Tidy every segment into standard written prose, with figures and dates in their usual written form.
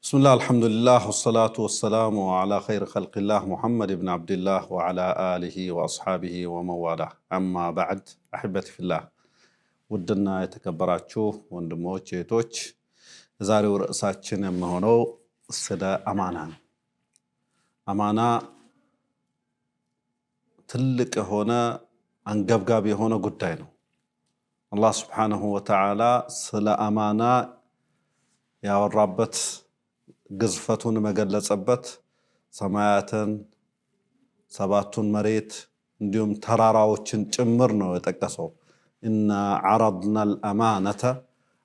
بسم الله الحمد لله والصلاة والسلام على خير خلق الله محمد بن عبد الله وعلى آله وأصحابه ومن والاه أما بعد أحبتي في الله ودنا يتكبراتشو وندموش يتوش زاري ورأساتشن يمهونو السدا أمانة تلك هنا أنقبقابي هنا قدينو الله سبحانه وتعالى سلا أمانة يا الرابط قزفتون مقلصبت سماياتن سباتون مريت انديوم تراراوچن ጭምር ነው የተቀሰው إن عرضنا الأمانة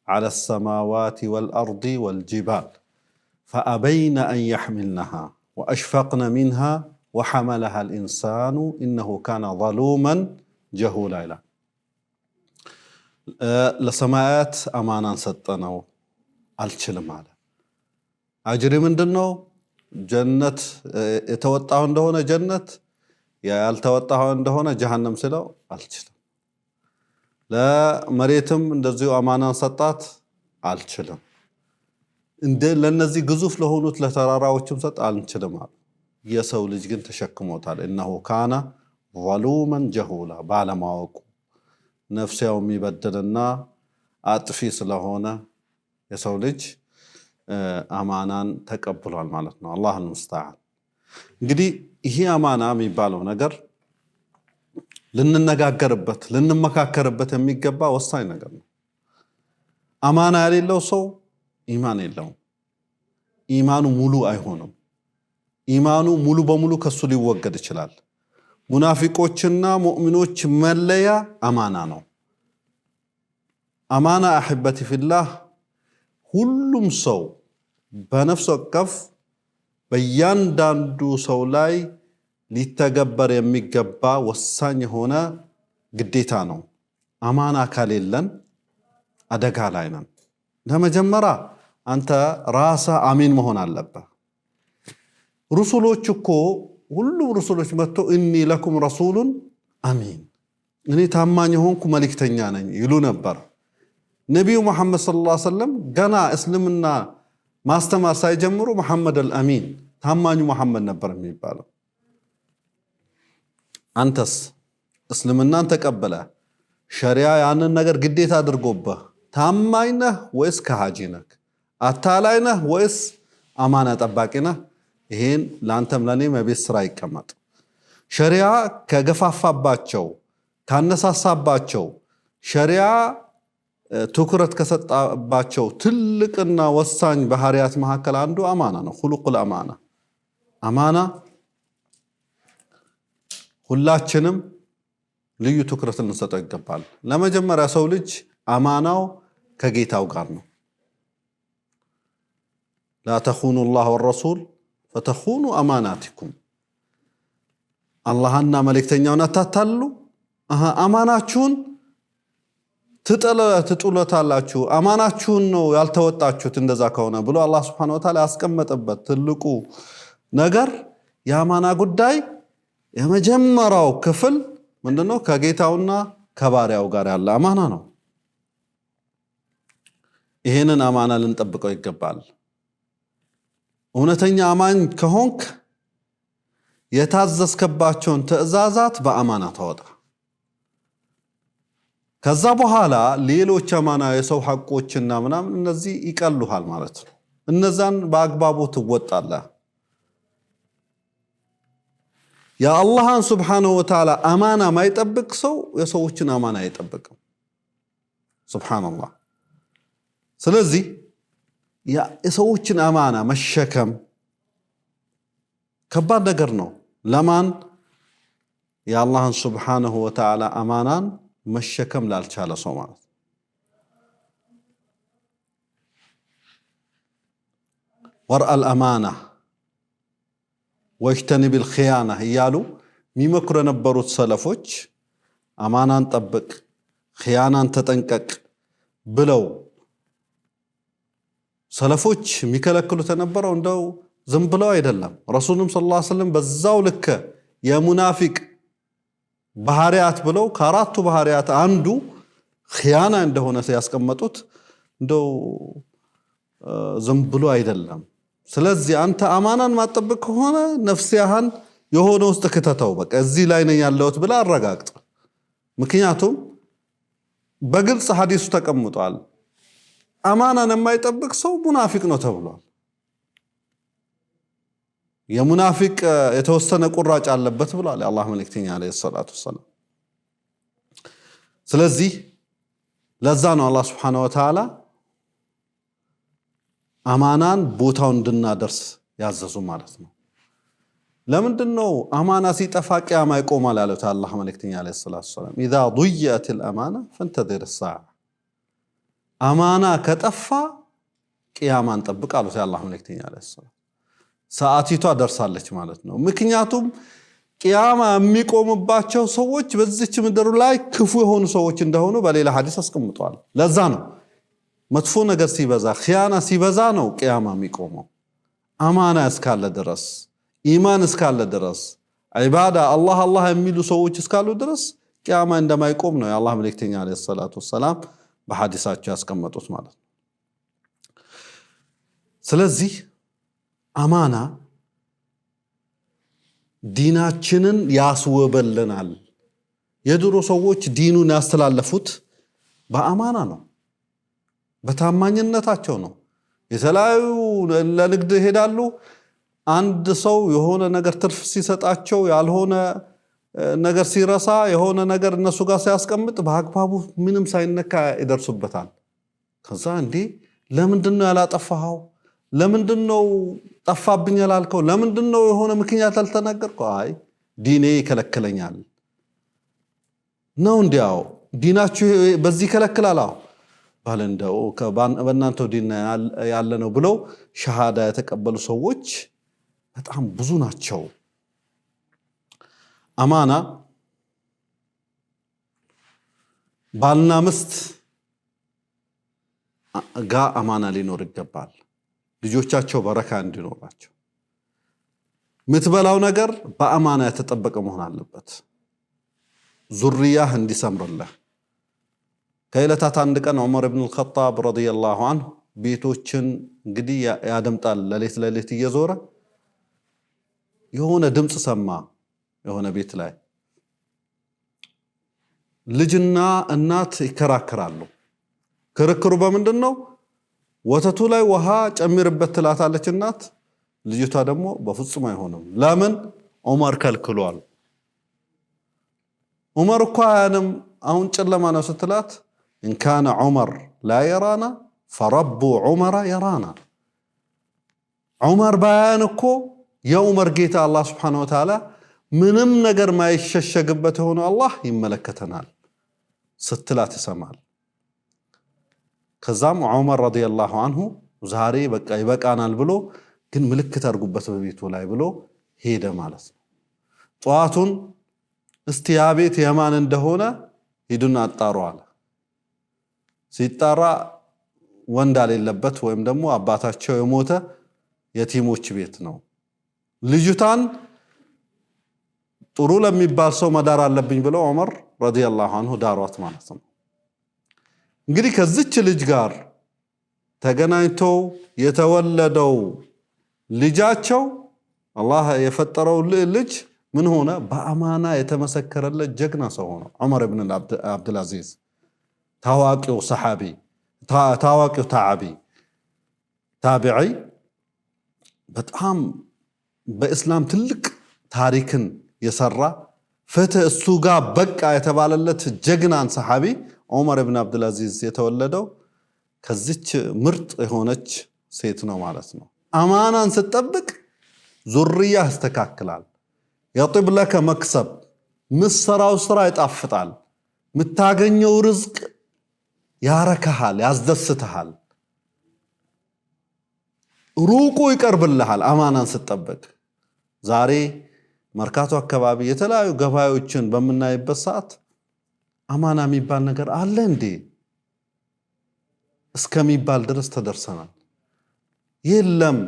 على السماوات والأرض والجبال فأبين أن يحملنها وأشفقن منها وحملها الإنسان إنه كان ظلوما جهولا لسمايات أمانة سطنو አልችልም አለ አጅሪ ምንድነው ጀነት የተወጣው እንደሆነ ጀነት ያልተወጣው እንደሆነ ጀሃነም ስለው አልችልም ለመሬትም እንደዚሁ አማናን ሰጣት አልችልም ለነዚህ ግዙፍ ለሆኑት ለተራራዎችም ሰጥ አልችልም አለ የሰው ልጅ ግን ተሸክሞታል انه كان ظلوما جهولا ባለማወቁ ነፍስያው የሚበደልና አጥፊ ስለሆነ የሰው ልጅ አማናን ተቀብሏል ማለት ነው አላህ المستعان እንግዲህ ይሄ አማና የሚባለው ነገር ልንነጋገርበት ልንመካከርበት የሚገባ ወሳኝ ነገር ነው አማና ያለው ሰው ኢማን የለውም ኢማኑ ሙሉ አይሆንም ኢማኑ ሙሉ በሙሉ ከሱ ሊወገድ ይችላል ሙናፊቆችና ሙእሚኖች መለያ አማና ነው አማና احبتي في الله ሁሉም ሰው በነፍስ ወከፍ በእያንዳንዱ ሰው ላይ ሊተገበር የሚገባ ወሳኝ የሆነ ግዴታ ነው አማና ከሌለን አደጋ ላይ ነን ለመጀመሪያ አንተ ራስህ አሚን መሆን አለበት ሩሱሎች እኮ ሁሉም ሩሱሎች መጥቶ ኢኒ ለኩም ረሱሉን አሚን እኔ ታማኝ ሆንኩ መልእክተኛ ነኝ ይሉ ነበር ነብዩ መሐመድ ሰለላሁ ዐለይሂ ወሰለም ገና እስልምና ማስተማር ሳይጀምሩ መሐመድ አልአሚን ታማኙ መሐመድ ነበር የሚባለው አንተስ እስልምናን ተቀበለ ሸሪዓ ያንን ነገር ግዴታ አድርጎብህ ታማኝ ነህ ወይስ ከሃጂ ነህ አታላይ ነህ ወይስ አማና ጠባቂ ነህ ይሄን ላንተም ለኔም የቤት ስራ ይቀመጥ ሸሪዓ ከገፋፋባቸው ካነሳሳባቸው ሸሪዓ ትኩረት ከሰጣባቸው ትልቅና ወሳኝ ባህሪያት መካከል አንዱ አማና ነው ሁሉቁል አማና ሁላችንም ልዩ ትኩረት ልንሰጠው ይገባል ለመጀመሪያ ሰው ልጅ አማናው ከጌታው ጋር ነው لا تخونوا الله والرسول فتخونوا اماناتكم አላህና መልእክተኛውን አታታሉ አማናችሁን ትጥሉታላችሁ አማናችሁን ነው ያልተወጣችሁት እንደዛ ከሆነ ብሎ አላህ Subhanahu Wa Ta'ala ያስቀመጠበት ትልቁ ነገር የአማና ጉዳይ የመጀመሪያው ክፍል ምንድነው ከጌታውና ከባሪያው ጋር ያለ አማና ነው ይሄንን አማና ልንጠብቀው ይገባል እውነተኛ አማኝ ከሆንክ የታዘዝከባቸውን ትዕዛዛት በአማና ተወጣ ከዛ በኋላ ሌሎች አማና የሰው ሐቆችና ምናምን እነዚህ ይቀሉሃል ማለት ነው እነዛን በአግባቡ ትወጣለህ ያ አላህን Subhanahu Wa Ta'ala አማና ማይጠብቅ ሰው የሰዎችን አማና አይጠብቅም ሱብሃንአላህ ስለዚህ ያ የሰዎችን አማና መሸከም ከባድ ነገር ነው ለማን ያ አላህን Subhanahu Wa Ta'ala አማናን መሸከም ላልቻለ ሰው ማለት ورأ الأمانة واجتنب الخيانة እያሉ ሚመክሩ የነበሩት ሰለፎች አማናን ጠብቅ ኺያናን ተጠንቀቅ ብለው ሰለፎች የሚከለክሉት የነበረው እንደው ዝም ብለው አይደለም ረሱሉም ሰለላሁ ዐለይሂ ወሰለም በዛው ልክ የሙናፊቅ ባህሪያት ብለው ከአራቱ ባህሪያት አንዱ ኺያና እንደሆነ ያስቀመጡት እንደው ዝም ብሎ አይደለም ስለዚህ አንተ አማናን ማጠበቅ ከሆነ ነፍስያህን የሆነ ውስጥ ከተተው በቃ እዚህ ላይ ነው ያለውት ብላ አረጋግጥ ምክንያቱም በግልጽ ሐዲሱ ተቀምጧል አማናን የማይጠብቅ ሰው ሙናፊቅ ነው ተብሏል የሙናፊቅ የተወሰነ ቁራጭ አለበት ብሏል የአላህ መልእክተኛ አለይሂ ሰላቱ ወሰለም ስለዚህ ለዛ ነው አላህ Subhanahu Wa Ta'ala አማናን ቦታው እንድናደርስ ያዘዙ ማለት ነው ለምንድነው አማና ሲጠፋ ቂያማ ይቆማል ያለው አላህ መልእክተኛ አለይሂ ሰላቱ ወሰለም اذا ضيعت الامانه فانتظر الساعه አማና ከጠፋ ቂያማን ጠብቅ አሉት አላህ መልእክተኛ አለይሂ ሰላቱ ሰዓቲቷ ደርሳለች ማለት ነው ምክንያቱም ቂያማ የሚቆምባቸው ሰዎች በዚች ምድር ላይ ክፉ የሆኑ ሰዎች እንደሆኑ በሌላ ሐዲስ አስቀምጧል ለዛ ነው መጥፎ ነገር ሲበዛ ኺያና ሲበዛ ነው ቂያማ የሚቆመው አማና እስካለ ድረስ ኢማን እስካለ ድረስ ዒባዳ አላህ የሚሉ ሰዎች እስካሉ ድረስ ቂያማ እንደማይቆም ነው የአላህ መልእክተኛ አለይሂ ሰላቱ ወሰለም በሐዲሳቸው ያስቀመጡት ማለት ነው ስለዚህ አማና ዲናችንን ያስወበልናል የድሮ ሰዎች ዲኑን ያስተላለፉት በአማና ነው በታማኝነታቸው ነው የተለያዩ ለንግድ ይሄዳሉ አንድ ሰው የሆነ ነገር ትርፍ ሲሰጣቸው ያልሆነ ነገር ሲረሳ የሆነ ነገር እነሱ ጋር ሲያስቀምጥ በአግባቡ ምንም ሳይነካ ይደርሱበታል ከዛ እንዴ ለምንድነው ያላጠፋው ለምንድነው ጠፋብኝ ያላልከው ለምንድነው የሆነ ምክንያት አልተናገርከው አይ ዲኔ ይከለክለኛል ነው እንዲያው ዲናችሁ በዚህ ይከለክላል ባለንደው በእናንተው ዲን ያለ ነው ብለው ሸሃዳ የተቀበሉ ሰዎች በጣም ብዙ ናቸው አማና ባልና ሚስት ጋ አማና ሊኖር ይገባል ልጆቻቸው በረካ እንዲኖራቸው ምትበላው ነገር በአማና የተጠበቀ መሆን አለበት ዙርያህ እንዲሰምርልህ ከይለታት አንድ ቀን ዑመር ኢብኑ አልኸጣብ ረዲየላሁ ዐንሁ ቤቶችን እንግዲህ ያደምጣል ለሌት እየዞረ የሆነ ድምጽ ሰማ የሆነ ቤት ላይ ልጅና እናት ይከራከራሉ ክርክሩ በምንድነው ወተቱ ላይ ውሃ ጨምርበት ትላታለች እናት ልጅቷ ደግሞ በፍጹም አይሆንም ለምን ዑመር ከልክሏል ዑመር እኮ አያንም አሁን ጨለማ ነው ስትላት ان كان عمر لا يرانا فرب عمر يرانا عمر بيان እኮ የዑመር ጌታ አላህ Subhanahu Wa Ta'ala ምንም ነገር ማይሸሸግበት ሆኖ አላህ ይመለከተናል ስትላት ይሰማል ከዛም ዑመር ረዲየላሁ ዐንሁ ዛሬ በቃ ይበቃናል ብሎ ግን ምልክት አድርጉበት በቤቱ ላይ ብሎ ሄደ ማለት ነው ጧቱን እስቲ ያ ቤት የማን እንደሆነ ሂዱና አጣሩ አለ ሲጣራ ወንድ አለበት ወይም ደግሞ አባታቸው የሞተ የቲሞች ቤት ነው ልጅቷን ጥሩ ለሚባል ሰው መዳር አለብኝ ብሎ ዑመር ረዲየላሁ ዐንሁ ዳሯት ማለት ነው እንግዲህ ከዚች ልጅ ጋር ተገናኝቶ የተወለደው ልጃቸው አላህ የፈጠረው ልጅ ምን ሆነ በአማና የተመሰከረለት ጀግና ሰው ሆነ ዑመር ኢብኑ አብዱል አዚዝ ታዋቂው ሰሃቢ ታዋቂው ታቢዒ በጣም በእስላም ትልቅ ታሪክን የሰራ ፍትህ እሱ ጋር በቃ የተባለለት ጀግናን ሰሃቢ ዑመር ኢብኑ አብዱል አዚዝ የተወለደው ከዚች ምርጥ የሆነች ሴት ነው ማለት ነው አማናን ስትጠብቅ ዙርያ ያስተካክላል يطيب لك مكسب مسراው ስራ ይጣፍጣል ምታገኘው ርዝቅ ያረካሃል ያስደስተሃል ሩቁ ይቀርብልሃል አማናን ስትጠብቅ ዛሬ መርካቶ አካባቢ የተለያዩ ገበያዎችን በመናይበት ሰዓት አማና የሚባል ነገር አለ እንዴ እስከሚባል ድረስ ተደርሰናል የለም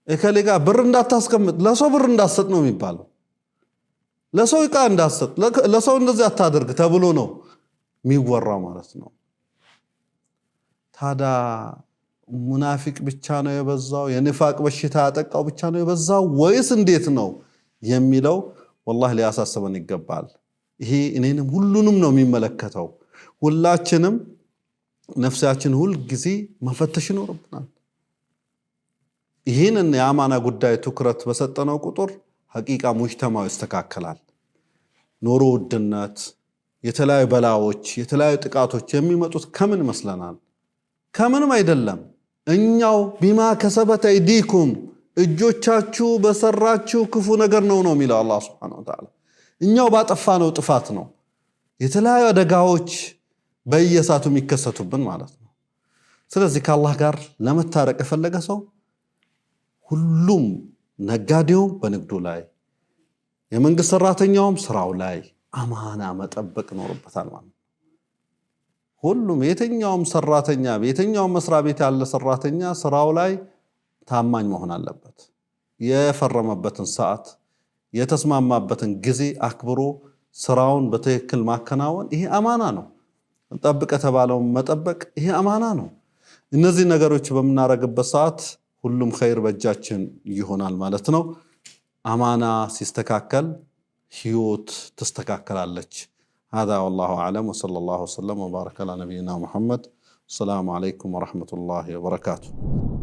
እከሌጋ ብር እንዳታስቀምጥ ለሰው ብር እንዳትሰጥ ነው የሚባለው ለሰው ዕቃ እንዳትሰጥ ለሰው እንደዚህ አታደርግ ተብሎ ነው የሚወራው ማለት ነው ታዳ ሙናፊቅ ብቻ ነው የበዛው የንፋቅ በሽታ ያጠቃው ብቻ ነው የበዛው ወይስ እንዴት ነው የሚለው والله ሊያሳስበን ይገባል ይሄ እኔንም ሁሉንም ነው የሚመለከተው ሁላችንም ነፍሳችን ሁሉ ጊዜ መፈተሽ ይኖርብናል ይሄንን የአማና ጉዳይ ትኩረት በሰጠነው ቁጥር ሐቂቃ ሙጅተማው ይስተካከላል ኑሮ ውድነት የተለያዩ በላዎች የተለያዩ ጥቃቶች የሚመጡት ከምን መስለናል ከምንም አይደለም እኛው ቢማ ከሰበት አይዲኩም እጆቻችሁ በሰራችሁ ክፉ ነገር ነው የሚለው አላህ Subhanahu Wa Ta'ala እኛው ባጠፋነው ጥፋት ነው የተለያዩ አደጋዎች በየሳቱ የሚከሰቱብን ማለት ነው ስለዚህ ከአላህ ጋር ለመታረቅ የፈለገ ሰው ሁሉም ነጋዴው በንግዱ ላይ የመንግስት ሰራተኛውም ስራው ላይ አማና መጠበቅ ኖርበታል ማለት ሁሉም የትኛውም ሰራተኛ የትኛውም መስሪያ ቤት ያለ ሰራተኛ ስራው ላይ ታማኝ መሆን አለበት የፈረመበትን ሰዓት የተስማማበትን ጊዜ አክብሮ ስራውን በትክክል ማከናወን ይሄ አማና ነው ጠብቀ ተባለው መጠበቅ ይሄ አማና ነው እነዚህ ነገሮች በመናረግበት ሰዓት ሁሉም ኸይር በእጃችን ይሆናል ማለት ነው አማና ሲስተካከል ህይወት ተስተካከላለች هذا والله أعلم وصلى الله وسلم وبارك على نبينا محمد السلام عليكم ورحمة الله وبركاته